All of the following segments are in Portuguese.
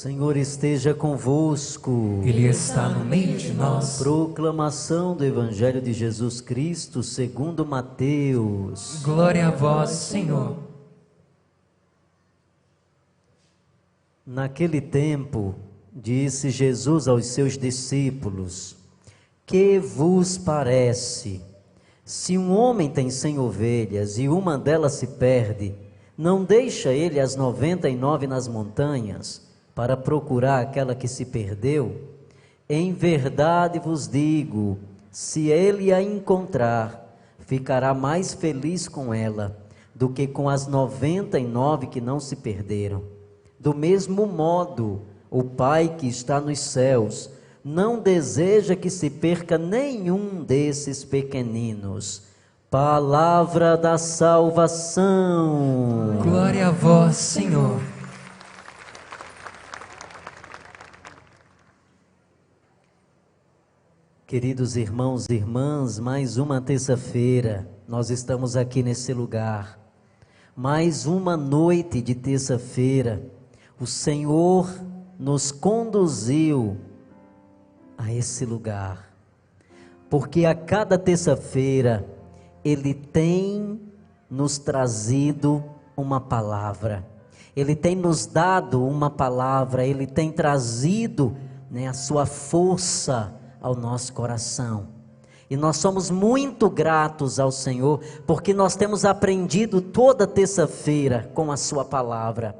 Senhor esteja convosco. Ele está no meio de nós. Proclamação do Evangelho de Jesus Cristo segundo Mateus. Glória a vós, Senhor. Naquele tempo, disse Jesus aos seus discípulos: Que vos parece? Se um homem tem 100 ovelhas e uma delas se perde, não deixa ele as 99 nas montanhas para procurar aquela que se perdeu? Em verdade vos digo, se ele a encontrar, ficará mais feliz com ela do que com as 99 que não se perderam. Do mesmo modo, o Pai que está nos céus não deseja que se perca nenhum desses pequeninos. Palavra da salvação. Glória a vós, Senhor. Queridos irmãos e irmãs, mais uma terça-feira, nós estamos aqui nesse lugar. Mais uma noite de terça-feira, o Senhor nos conduziu a esse lugar. Porque a cada terça-feira, Ele tem nos trazido uma palavra. Ele tem nos dado uma palavra, Ele tem trazido, a sua força ao nosso coração. E nós somos muito gratos ao Senhor, porque nós temos aprendido toda terça-feira com a sua palavra.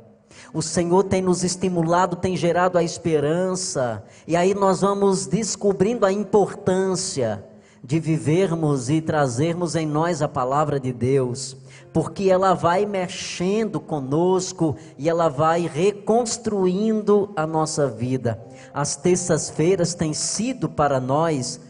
O Senhor tem nos estimulado, tem gerado a esperança, e aí nós vamos descobrindo a importância de vivermos e trazermos em nós a palavra de Deus, porque ela vai mexendo conosco e ela vai reconstruindo a nossa vida. As terças-feiras têm sido para nós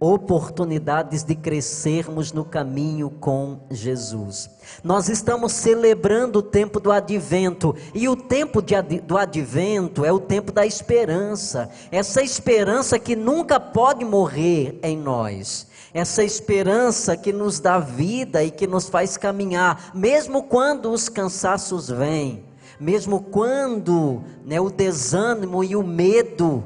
oportunidades de crescermos no caminho com Jesus. Nós estamos celebrando o tempo do advento, e o tempo do advento é o tempo da esperança, essa esperança que nunca pode morrer em nós, essa esperança que nos dá vida e que nos faz caminhar, mesmo quando os cansaços vêm, mesmo quando o desânimo e o medo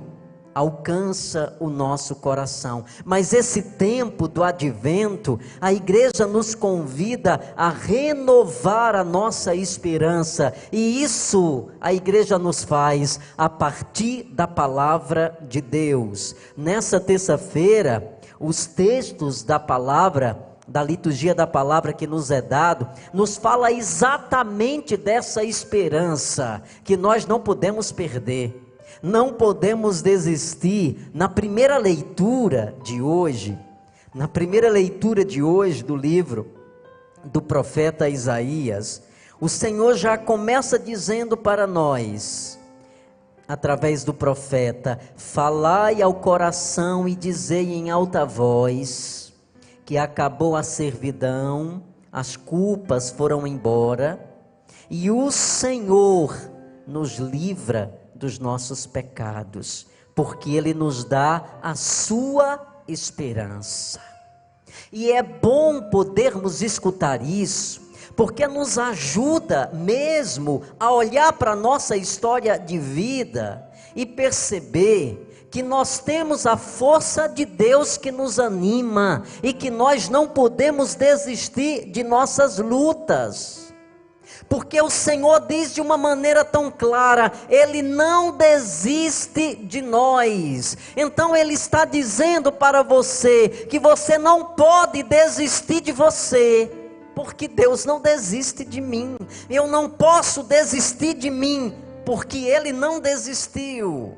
alcança o nosso coração. Mas esse tempo do advento, a igreja nos convida a renovar a nossa esperança, e isso a igreja nos faz a partir da palavra de Deus. Nessa terça-feira, os textos da palavra, da liturgia da palavra que nos é dado, nos fala exatamente dessa esperança que nós não podemos perder. Não podemos desistir. Na primeira leitura de hoje do livro do profeta Isaías, o Senhor já começa dizendo para nós, através do profeta: falai ao coração e dizei em alta voz, que acabou a servidão, as culpas foram embora, e o Senhor nos livra dos nossos pecados, porque Ele nos dá a sua esperança. E é bom podermos escutar isso, porque nos ajuda mesmo a olhar para a nossa história de vida e perceber que nós temos a força de Deus que nos anima, e que nós não podemos desistir de nossas lutas. Porque o Senhor diz de uma maneira tão clara, Ele não desiste de nós. Então Ele está dizendo para você, que você não pode desistir de você, porque Deus não desiste de mim. Eu não posso desistir de mim, porque Ele não desistiu.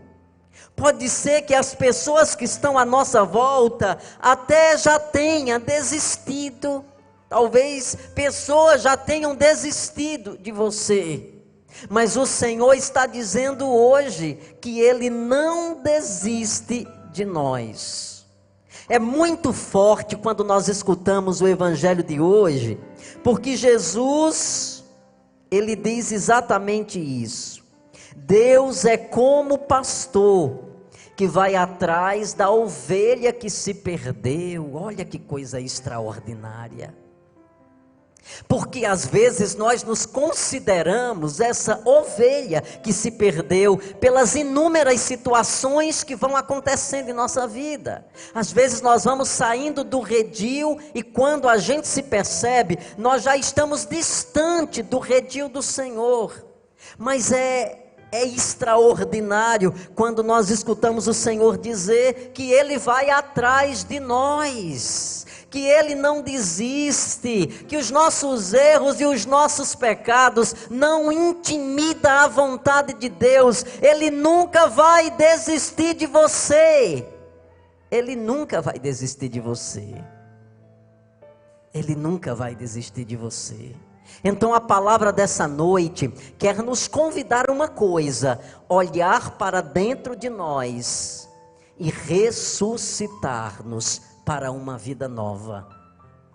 Pode ser que as pessoas que estão à nossa volta, até já tenham desistido. Talvez pessoas já tenham desistido de você, mas o Senhor está dizendo hoje que Ele não desiste de nós. É muito forte quando nós escutamos o Evangelho de hoje, porque Jesus, Ele diz exatamente isso. Deus é como pastor que vai atrás da ovelha que se perdeu. Olha que coisa extraordinária. Porque às vezes nós nos consideramos essa ovelha que se perdeu pelas inúmeras situações que vão acontecendo em nossa vida. Às vezes nós vamos saindo do redil e quando a gente se percebe, nós já estamos distante do redil do Senhor. Mas é extraordinário quando nós escutamos o Senhor dizer que Ele vai atrás de nós, que Ele não desiste, que os nossos erros e os nossos pecados não intimidam a vontade de Deus. Ele nunca vai desistir de você. Ele nunca vai desistir de você. Ele nunca vai desistir de você. Então a palavra dessa noite quer nos convidar a uma coisa: olhar para dentro de nós e ressuscitar-nos para uma vida nova,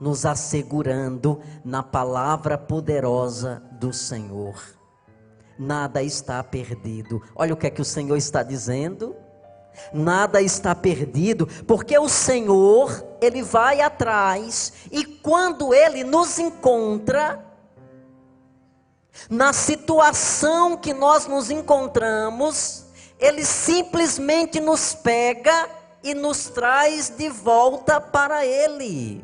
nos assegurando na palavra poderosa do Senhor. Nada está perdido. Olha o que é que o Senhor está dizendo. Nada está perdido, porque o Senhor, Ele vai atrás, e quando Ele nos encontra, na situação que nós nos encontramos, Ele simplesmente nos pega e nos traz de volta para Ele.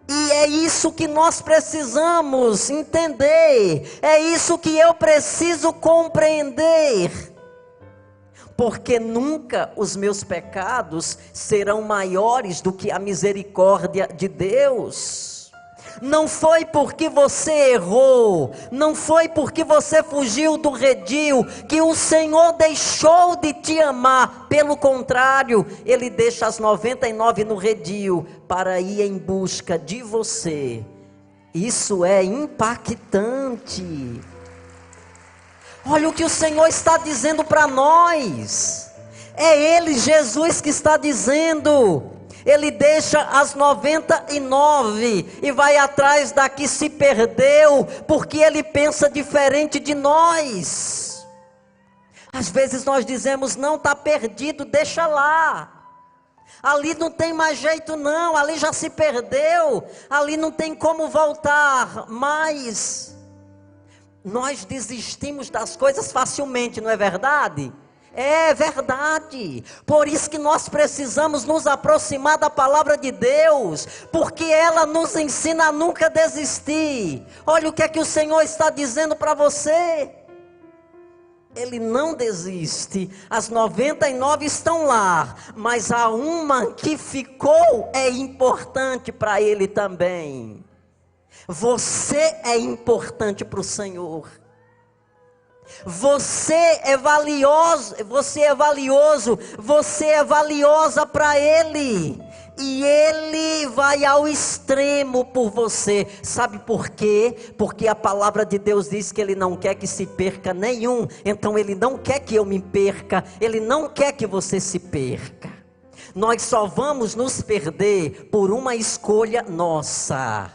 E é isso que nós precisamos entender, é isso que eu preciso compreender. Porque nunca os meus pecados serão maiores do que a misericórdia de Deus. Não foi porque você errou, não foi porque você fugiu do redil, que o Senhor deixou de te amar. Pelo contrário, Ele deixa as 99 no redil, para ir em busca de você. Isso é impactante. Olha o que o Senhor está dizendo para nós. É Ele, Jesus, que está dizendo. Ele deixa as 99 e vai atrás da que se perdeu, porque Ele pensa diferente de nós. Às vezes nós dizemos: não, está perdido, deixa lá. Ali não tem mais jeito não, ali já se perdeu, ali não tem como voltar mais. Nós desistimos das coisas facilmente, não é verdade? É verdade. Por isso que nós precisamos nos aproximar da palavra de Deus, porque ela nos ensina a nunca desistir. Olha o que é que o Senhor está dizendo para você. Ele não desiste. As 99 estão lá, mas há uma que ficou, é importante para Ele também. Você é importante para o Senhor. Você é valioso, você é valioso, você é valiosa para Ele. E Ele vai ao extremo por você. Sabe por quê? Porque a palavra de Deus diz que Ele não quer que se perca nenhum. Então Ele não quer que eu me perca, Ele não quer que você se perca. Nós só vamos nos perder por uma escolha nossa.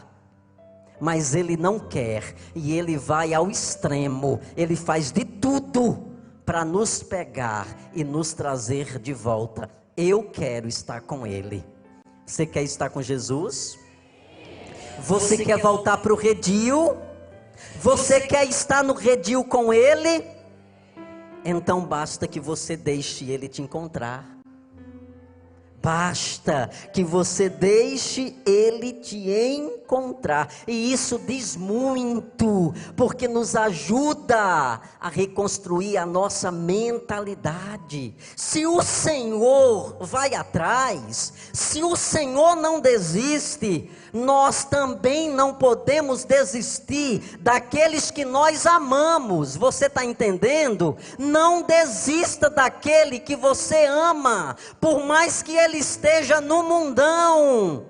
Mas Ele não quer, e Ele vai ao extremo, Ele faz de tudo para nos pegar e nos trazer de volta. Eu quero estar com Ele. Você quer estar com Jesus? Você quer voltar para o redil? Você quer estar no redil com Ele? Então basta que você deixe Ele te encontrar. Basta que você deixe Ele te encontrar. E isso diz muito, porque nos ajuda a reconstruir a nossa mentalidade. Se o Senhor vai atrás, se o Senhor não desiste, nós também não podemos desistir daqueles que nós amamos. Você está entendendo? Não desista daquele que você ama, por mais que ele esteja no mundão,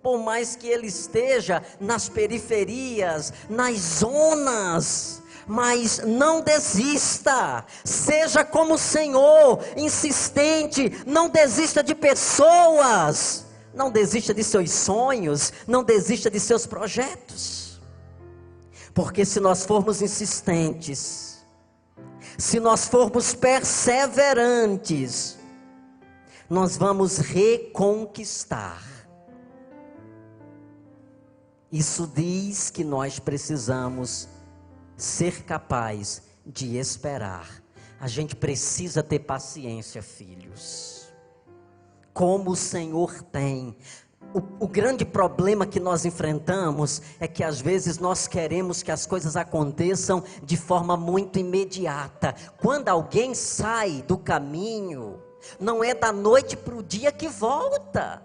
por mais que ele esteja nas periferias, nas zonas. Mas não desista, seja como o Senhor, insistente, não desista de pessoas. Não desista de seus sonhos, não desista de seus projetos. Porque se nós formos insistentes, se nós formos perseverantes, nós vamos reconquistar. Isso diz que nós precisamos ser capaz de esperar. A gente precisa ter paciência, filhos. Como o Senhor tem. O grande problema que nós enfrentamos é que às vezes nós queremos que as coisas aconteçam de forma muito imediata. Quando alguém sai do caminho, não é da noite para o dia que volta.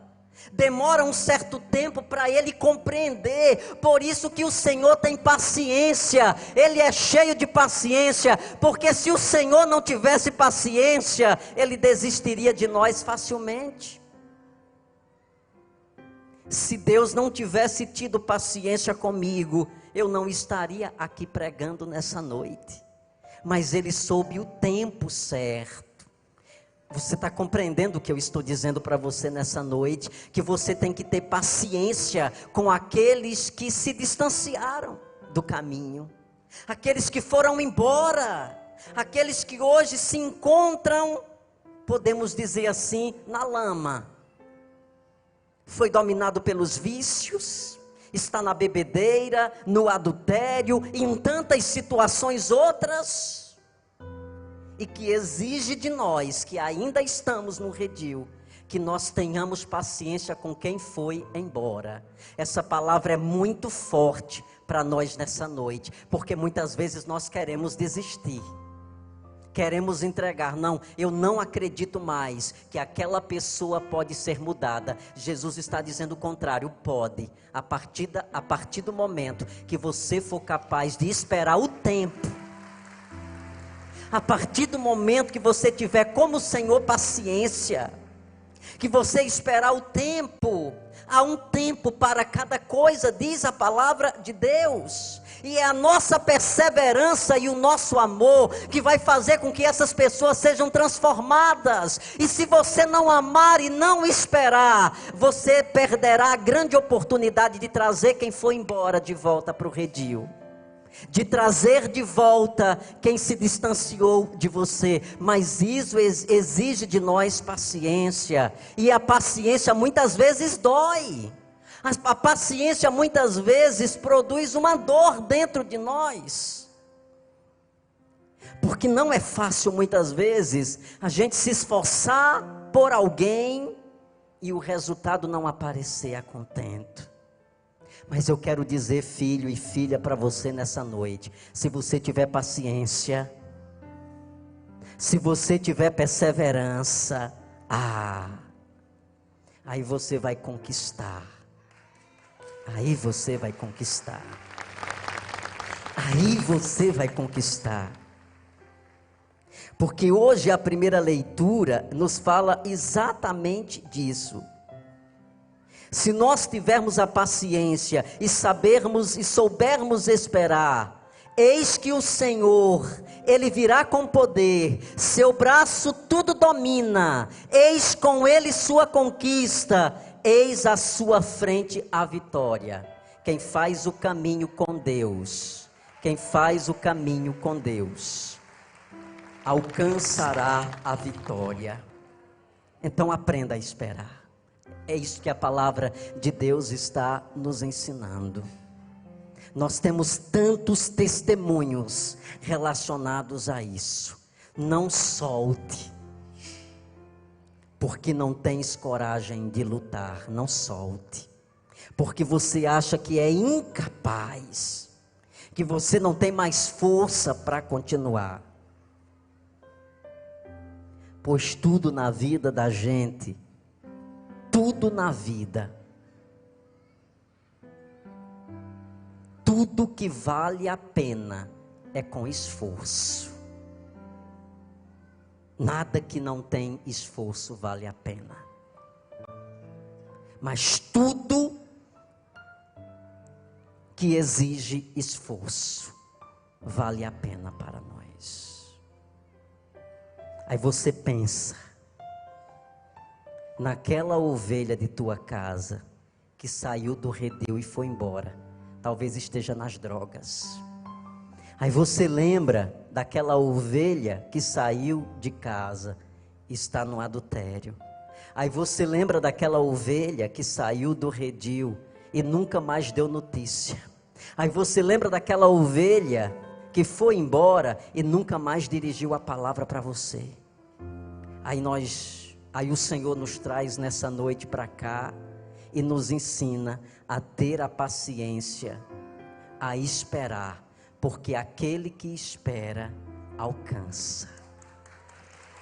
Demora um certo tempo para ele compreender. Por isso que o Senhor tem paciência. Ele é cheio de paciência. Porque se o Senhor não tivesse paciência, Ele desistiria de nós facilmente. Se Deus não tivesse tido paciência comigo, eu não estaria aqui pregando nessa noite. Mas Ele soube o tempo certo. Você está compreendendo o que eu estou dizendo para você nessa noite? Que você tem que ter paciência com aqueles que se distanciaram do caminho. Aqueles que foram embora. Aqueles que hoje se encontram, podemos dizer assim, na lama. Foi dominado pelos vícios, está na bebedeira, no adultério e em tantas situações outras. E que exige de nós, que ainda estamos no redil, que nós tenhamos paciência com quem foi embora. Essa palavra é muito forte para nós nessa noite, porque muitas vezes nós queremos desistir. Queremos entregar, não, eu não acredito mais que aquela pessoa pode ser mudada. Jesus está dizendo o contrário, pode, a partir do momento que você for capaz de esperar o tempo. A partir do momento que você tiver como o Senhor paciência, que você esperar o tempo, há um tempo para cada coisa, diz a palavra de Deus, e é a nossa perseverança e o nosso amor que vai fazer com que essas pessoas sejam transformadas. E se você não amar e não esperar, você perderá a grande oportunidade de trazer quem foi embora de volta para o redil. De trazer de volta quem se distanciou de você. Mas isso exige de nós paciência. E a paciência muitas vezes dói. A paciência muitas vezes produz uma dor dentro de nós. Porque não é fácil muitas vezes a gente se esforçar por alguém e o resultado não aparecer a contento. Mas eu quero dizer, filho e filha, para você nessa noite, se você tiver paciência, se você tiver perseverança, aí você vai conquistar. Aí você vai conquistar. Aí você vai conquistar. Porque hoje a primeira leitura nos fala exatamente disso. Se nós tivermos a paciência e sabermos e soubermos esperar, eis que o Senhor, Ele virá com poder, seu braço tudo domina, eis com Ele sua conquista, eis à sua frente a vitória. Quem faz o caminho com Deus, quem faz o caminho com Deus, alcançará a vitória. Então aprenda a esperar. É isso que a palavra de Deus está nos ensinando. Nós temos tantos testemunhos relacionados a isso. Não solte, porque não tens coragem de lutar. Não solte, porque você acha que é incapaz, que você não tem mais força para continuar. Pois tudo na vida da gente, tudo na vida, tudo que vale a pena é com esforço. Nada que não tem esforço vale a pena. Mas tudo que exige esforço vale a pena para nós. Aí você pensa naquela ovelha de tua casa que saiu do redil e foi embora, talvez esteja nas drogas. Aí você lembra daquela ovelha que saiu de casa e está no adultério. Aí você lembra daquela ovelha que saiu do redil e nunca mais deu notícia. Aí você lembra daquela ovelha que foi embora e nunca mais dirigiu a palavra para você. Aí o Senhor nos traz nessa noite para cá e nos ensina a ter a paciência, a esperar, porque aquele que espera alcança.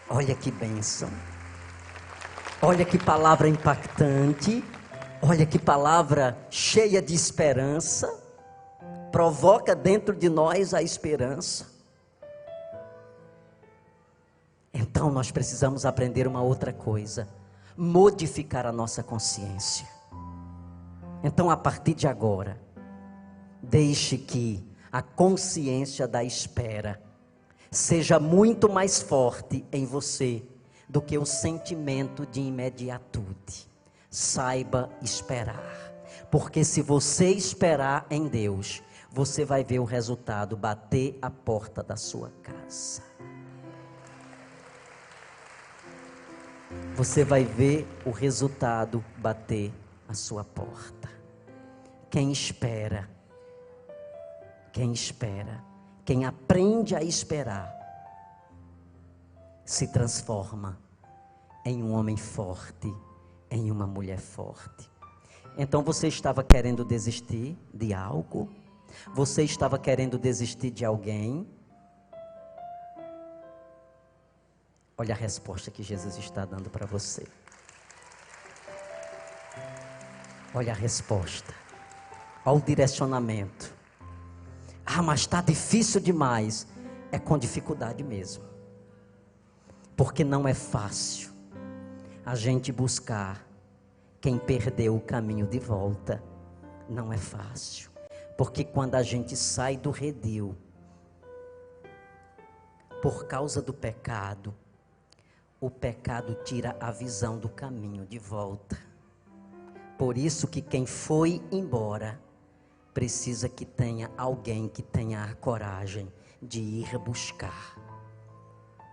Olha que bênção, olha que palavra impactante, olha que palavra cheia de esperança, provoca dentro de nós a esperança. Então nós precisamos aprender uma outra coisa, modificar a nossa consciência. Então a partir de agora, deixe que a consciência da espera seja muito mais forte em você do que o sentimento de imediatude. Saiba esperar, porque se você esperar em Deus, você vai ver o resultado bater a porta da sua casa. Você vai ver o resultado bater a sua porta. Quem espera, quem aprende a esperar, se transforma em um homem forte, em uma mulher forte. Então você estava querendo desistir de algo? Você estava querendo desistir de alguém? Olha a resposta que Jesus está dando para você. Olha a resposta. Olha o direcionamento. Ah, mas está difícil demais. É com dificuldade mesmo. Porque não é fácil a gente buscar quem perdeu o caminho de volta. Não é fácil. Porque quando a gente sai do redil, por causa do pecado, o pecado tira a visão do caminho de volta. Por isso que quem foi embora precisa que tenha alguém que tenha a coragem de ir buscar,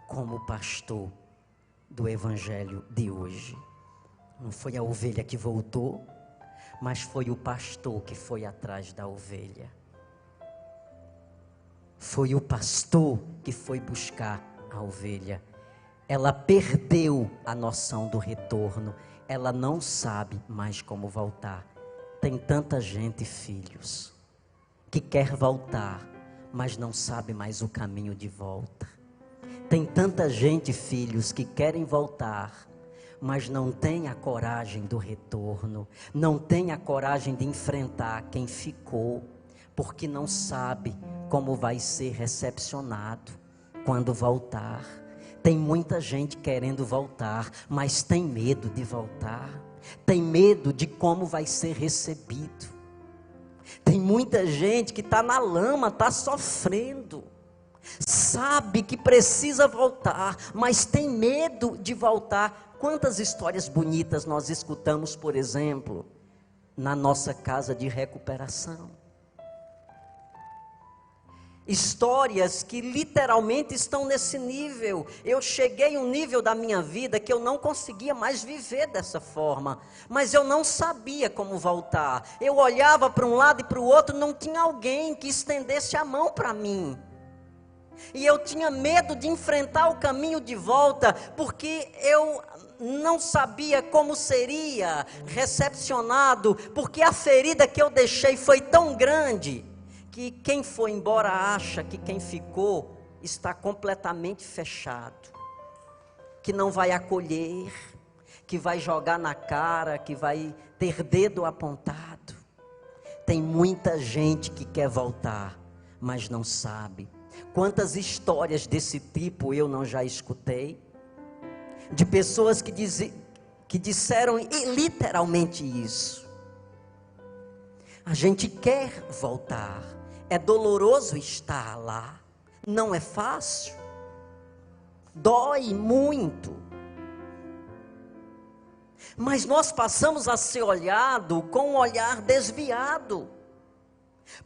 como o pastor do evangelho de hoje. Não foi a ovelha que voltou, mas foi o pastor que foi atrás da ovelha. Foi o pastor que foi buscar a ovelha. Ela perdeu a noção do retorno. Ela não sabe mais como voltar. Tem tanta gente, filhos, que quer voltar, mas não sabe mais o caminho de volta. Tem tanta gente, filhos, que querem voltar, mas não tem a coragem do retorno. Não tem a coragem de enfrentar quem ficou, porque não sabe como vai ser recepcionado quando voltar. Tem muita gente querendo voltar, mas tem medo de voltar. Tem medo de como vai ser recebido. Tem muita gente que está na lama, está sofrendo. Sabe que precisa voltar, mas tem medo de voltar. Quantas histórias bonitas nós escutamos, por exemplo, na nossa casa de recuperação. Histórias que literalmente estão nesse nível. Eu cheguei a um nível da minha vida que eu não conseguia mais viver dessa forma, mas eu não sabia como voltar. Eu olhava para um lado e para o outro, não tinha alguém que estendesse a mão para mim. E eu tinha medo de enfrentar o caminho de volta, porque eu não sabia como seria recepcionado, porque a ferida que eu deixei foi tão grande, que quem foi embora acha que quem ficou está completamente fechado, que não vai acolher, que vai jogar na cara, que vai ter dedo apontado. Tem muita gente que quer voltar, mas não sabe. Quantas histórias desse tipo eu não já escutei? De pessoas que disseram literalmente isso. A gente quer voltar. É doloroso estar lá, não é fácil, dói muito, mas nós passamos a ser olhado com um olhar desviado.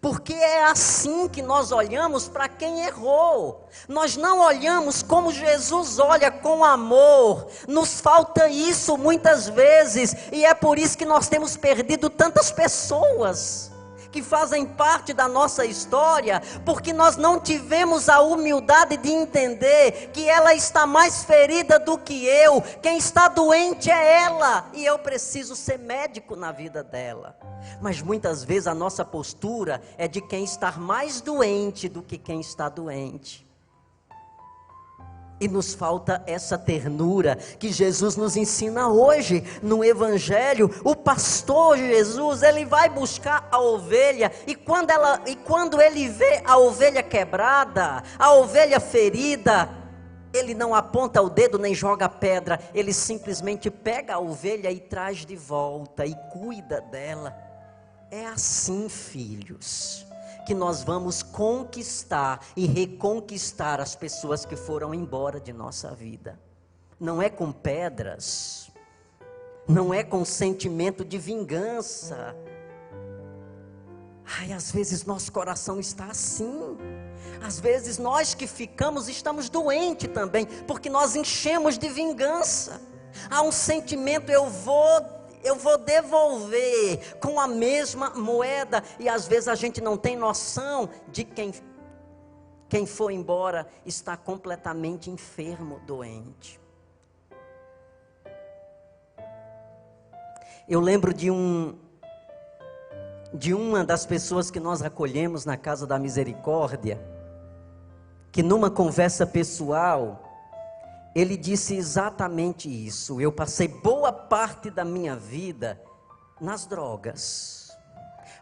Porque é assim que nós olhamos para quem errou. Nós não olhamos como Jesus olha, com amor. Nos falta isso muitas vezes, e é por isso que nós temos perdido tantas pessoas que fazem parte da nossa história, porque nós não tivemos a humildade de entender que ela está mais ferida do que eu. Quem está doente é ela, e eu preciso ser médico na vida dela. Mas muitas vezes a nossa postura é de quem está mais doente do que quem está doente. E nos falta essa ternura que Jesus nos ensina hoje no Evangelho. O pastor Jesus, ele vai buscar a ovelha, e quando ele vê a ovelha quebrada, a ovelha ferida, ele não aponta o dedo nem joga pedra, ele simplesmente pega a ovelha e traz de volta e cuida dela. É assim, filhos, que nós vamos conquistar e reconquistar as pessoas que foram embora de nossa vida. Não é com pedras, não é com sentimento de vingança. Às vezes nosso coração está assim. Às vezes nós que ficamos estamos doentes também, porque nós enchemos de vingança. Há um sentimento, eu vou devolver com a mesma moeda, e às vezes a gente não tem noção de quem foi embora está completamente enfermo, doente. Eu lembro de uma das pessoas que nós acolhemos na Casa da Misericórdia, que numa conversa pessoal, ele disse exatamente isso: eu passei boa parte da minha vida nas drogas,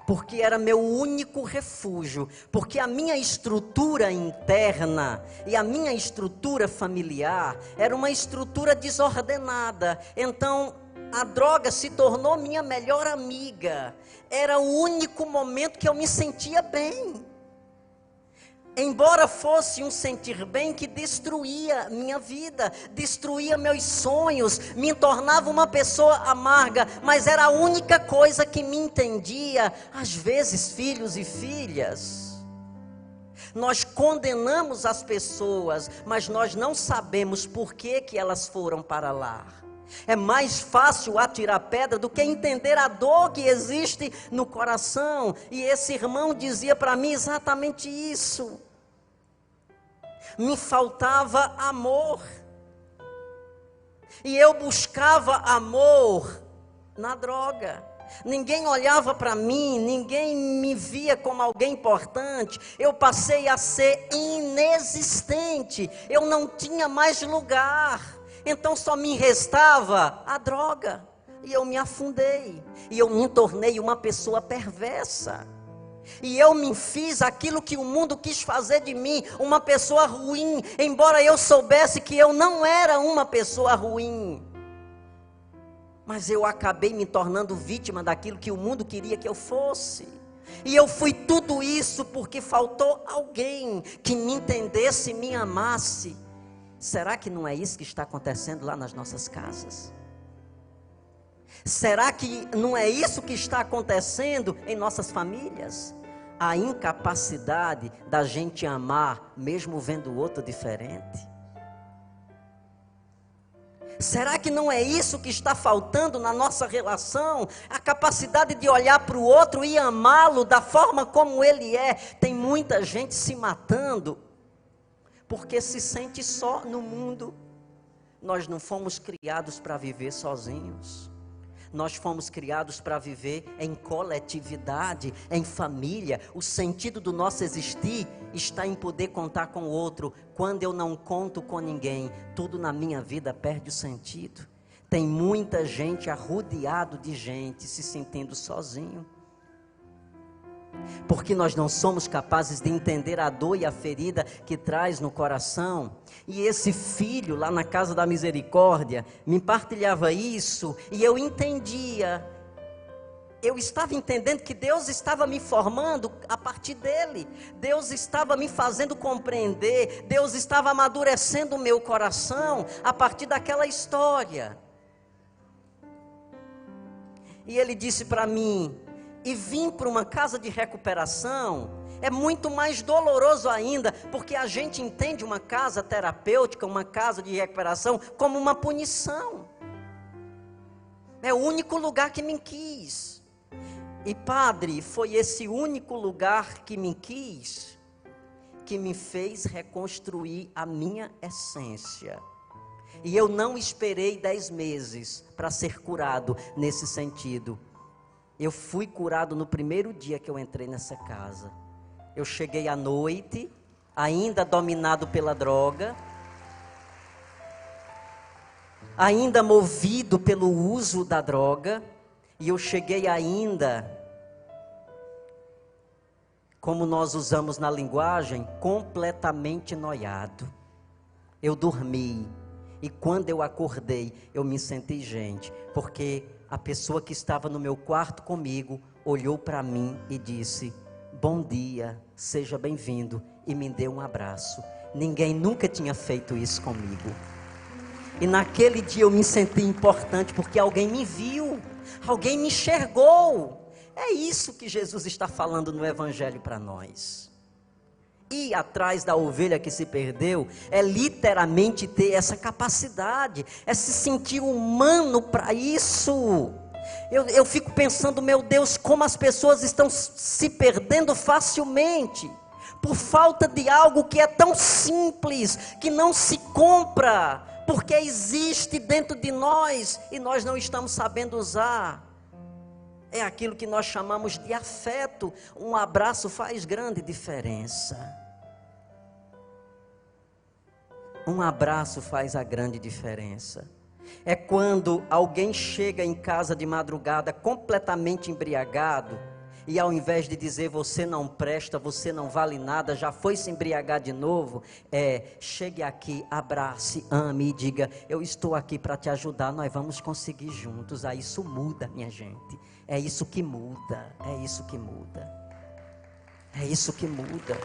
porque era meu único refúgio, porque a minha estrutura interna e a minha estrutura familiar era uma estrutura desordenada. Então a droga se tornou minha melhor amiga, era o único momento que eu me sentia bem. Embora fosse um sentir bem que destruía minha vida, destruía meus sonhos, me tornava uma pessoa amarga, mas era a única coisa que me entendia. Às vezes, filhos e filhas, nós condenamos as pessoas, mas nós não sabemos por que elas foram para lá. É mais fácil atirar pedra do que entender a dor que existe no coração. E esse irmão dizia para mim exatamente isso. Me faltava amor, e eu buscava amor na droga. Ninguém olhava para mim, ninguém me via como alguém importante. Eu passei a ser inexistente, eu não tinha mais lugar. Então só me restava a droga, e eu me afundei, e eu me tornei uma pessoa perversa. E eu me fiz aquilo que o mundo quis fazer de mim, uma pessoa ruim, embora eu soubesse que eu não era uma pessoa ruim. Mas eu acabei me tornando vítima daquilo que o mundo queria que eu fosse. E eu fui tudo isso porque faltou alguém que me entendesse e me amasse. Será que não é isso que está acontecendo lá nas nossas casas? Será que não é isso que está acontecendo em nossas famílias? A incapacidade da gente amar, mesmo vendo o outro diferente. Será que não é isso que está faltando na nossa relação? A capacidade de olhar para o outro e amá-lo da forma como ele é. Tem muita gente se matando porque se sente só no mundo. Nós não fomos criados para viver sozinhos. Nós fomos criados para viver em coletividade, em família. O sentido do nosso existir está em poder contar com o outro. Quando eu não conto com ninguém, tudo na minha vida perde o sentido. Tem muita gente arrodeado de gente, se sentindo sozinho. Porque nós não somos capazes de entender a dor e a ferida que traz no coração. E esse filho lá na Casa da Misericórdia me partilhava isso, e eu entendia. Eu estava entendendo que Deus estava me formando a partir dele. Deus estava me fazendo compreender. Deus estava amadurecendo o meu coração a partir daquela história. E ele disse para mim: e vir para uma casa de recuperação é muito mais doloroso ainda, porque a gente entende uma casa terapêutica, uma casa de recuperação, como uma punição. É o único lugar que me quis. E padre, foi esse único lugar que me quis, que me fez reconstruir a minha essência. E eu não esperei 10 meses para ser curado nesse sentido. Eu fui curado no primeiro dia que eu entrei nessa casa. Eu cheguei à noite, ainda dominado pela droga, ainda movido pelo uso da droga, e eu cheguei ainda, como nós usamos na linguagem, completamente noiado. Eu dormi, e quando eu acordei, eu me senti gente, porque a pessoa que estava no meu quarto comigo, olhou para mim e disse, bom dia, seja bem-vindo, e me deu um abraço. Ninguém nunca tinha feito isso comigo. E naquele dia eu me senti importante, porque alguém me viu, alguém me enxergou. É isso que Jesus está falando no Evangelho para nós. Ir atrás da ovelha que se perdeu, é literalmente ter essa capacidade, é se sentir humano para isso. Eu fico pensando, meu Deus, como as pessoas estão se perdendo facilmente, por falta de algo que é tão simples, que não se compra, porque existe dentro de nós, e nós não estamos sabendo usar. É aquilo que nós chamamos de afeto. Um abraço faz grande diferença. Um abraço faz a grande diferença. É quando alguém chega em casa de madrugada completamente embriagado, e ao invés de dizer você não presta, você não vale nada, já foi se embriagar de novo, chegue aqui, abrace, ame e diga, eu estou aqui para te ajudar, nós vamos conseguir juntos. Aí isso muda, minha gente. É isso que muda, é isso que muda. É isso que muda.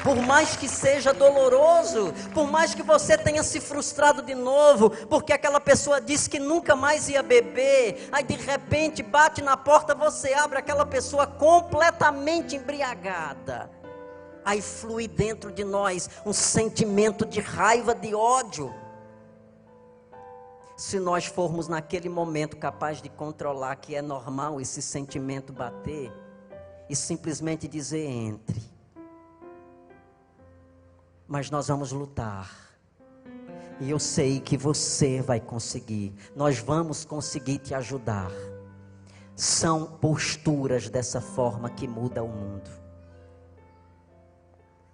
Por mais que seja doloroso, por mais que você tenha se frustrado de novo, porque aquela pessoa disse que nunca mais ia beber, aí de repente bate na porta, você abre, aquela pessoa completamente embriagada. Aí flui dentro de nós um sentimento de raiva, de ódio. Se nós formos naquele momento capaz de controlar que é normal esse sentimento bater, e simplesmente dizer entre. Mas nós vamos lutar. E eu sei que você vai conseguir. Nós vamos conseguir te ajudar. São posturas dessa forma que muda o mundo.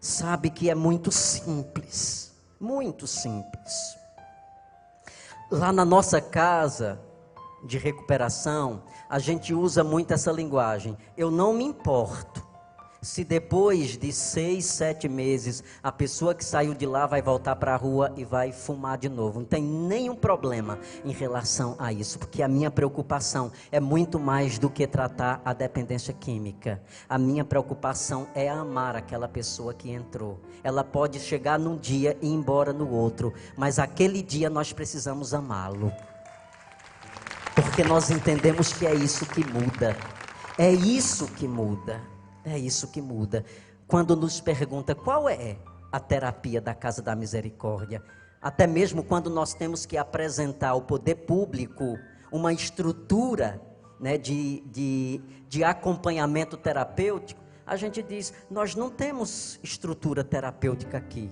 Sabe que é muito simples. Muito simples. Lá na nossa casa de recuperação, a gente usa muito essa linguagem. Eu não me importo se depois de 6, 7 meses, a pessoa que saiu de lá vai voltar para a rua e vai fumar de novo. Não tem nenhum problema em relação a isso, porque a minha preocupação é muito mais do que tratar a dependência química. A minha preocupação é amar aquela pessoa que entrou. Ela pode chegar num dia e ir embora no outro, mas aquele dia nós precisamos amá-lo. Porque nós entendemos que é isso que muda. É isso que muda. É isso que muda. Quando nos pergunta qual é a terapia da Casa da Misericórdia, até mesmo quando nós temos que apresentar ao poder público uma estrutura, né, de acompanhamento terapêutico, a gente diz, nós não temos estrutura terapêutica aqui.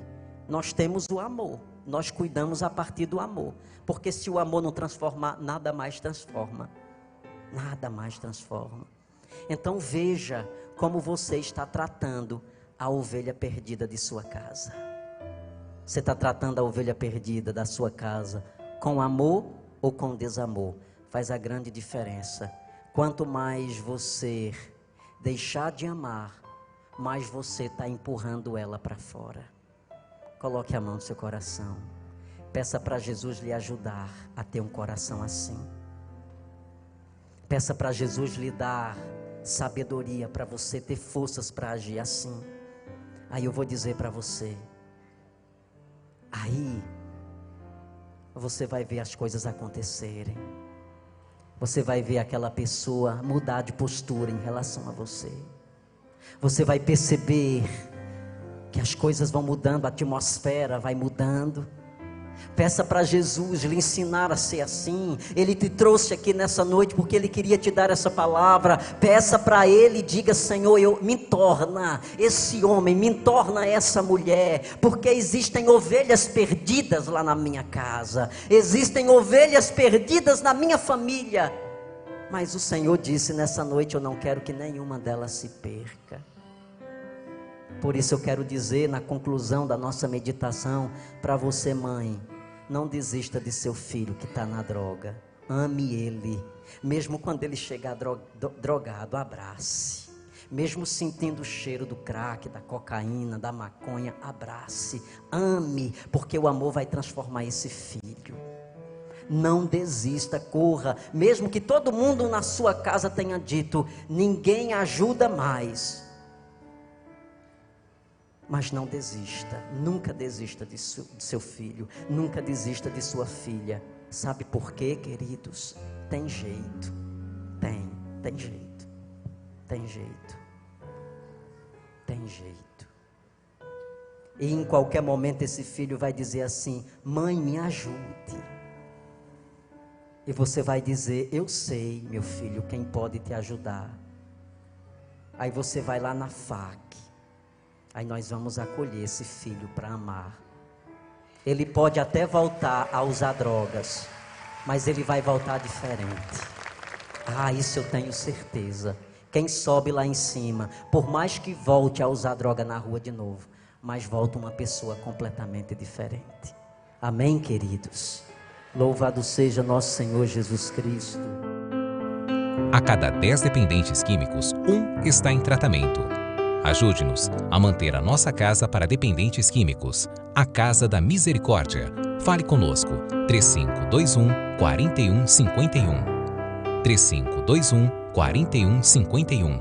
Nós temos o amor. Nós cuidamos a partir do amor. Porque se o amor não transformar, nada mais transforma. Nada mais transforma. Então veja como você está tratando a ovelha perdida de sua casa. Você está tratando a ovelha perdida da sua casa com amor ou com desamor? Faz a grande diferença. Quanto mais você deixar de amar, mais você está empurrando ela para fora. Coloque a mão no seu coração. Peça para Jesus lhe ajudar a ter um coração assim. Peça para Jesus lhe dar sabedoria para você ter forças para agir assim. Aí eu vou dizer para você. Aí você vai ver as coisas acontecerem. você vai ver aquela pessoa mudar de postura em relação a você. Você vai perceber que as coisas vão mudando, a atmosfera vai mudando. Peça para Jesus lhe ensinar a ser assim. Ele te trouxe aqui nessa noite porque Ele queria te dar essa palavra. Peça para Ele e diga: Senhor, me torna esse homem, me torna essa mulher, porque existem ovelhas perdidas lá na minha casa, existem ovelhas perdidas na minha família, mas o Senhor disse nessa noite: eu não quero que nenhuma delas se perca. Por isso eu quero dizer na conclusão da nossa meditação para você, mãe: não desista de seu filho que está na droga. Ame ele, mesmo quando ele chegar drogado, abrace. Mesmo sentindo o cheiro do crack, da cocaína, da maconha, abrace. Ame, porque o amor vai transformar esse filho. Não desista, corra, mesmo que todo mundo na sua casa tenha dito: ninguém ajuda mais. Mas não desista, nunca desista de seu filho, nunca desista de sua filha. Sabe por quê, queridos? Tem jeito, tem jeito, tem jeito, tem jeito. E em qualquer momento esse filho vai dizer assim: mãe, me ajude. E você vai dizer: eu sei, meu filho, quem pode te ajudar. Aí você vai lá na FAC. Aí nós vamos acolher esse filho para amar. Ele pode até voltar a usar drogas, mas ele vai voltar diferente. Isso eu tenho certeza. Quem sobe lá em cima, por mais que volte a usar droga na rua de novo, mas volta uma pessoa completamente diferente. Amém, queridos? Louvado seja nosso Senhor Jesus Cristo. A cada 10 dependentes químicos, 1 está em tratamento. Ajude-nos a manter a nossa casa para dependentes químicos. A Casa da Misericórdia. Fale conosco. 3521-4151. 3521-4151.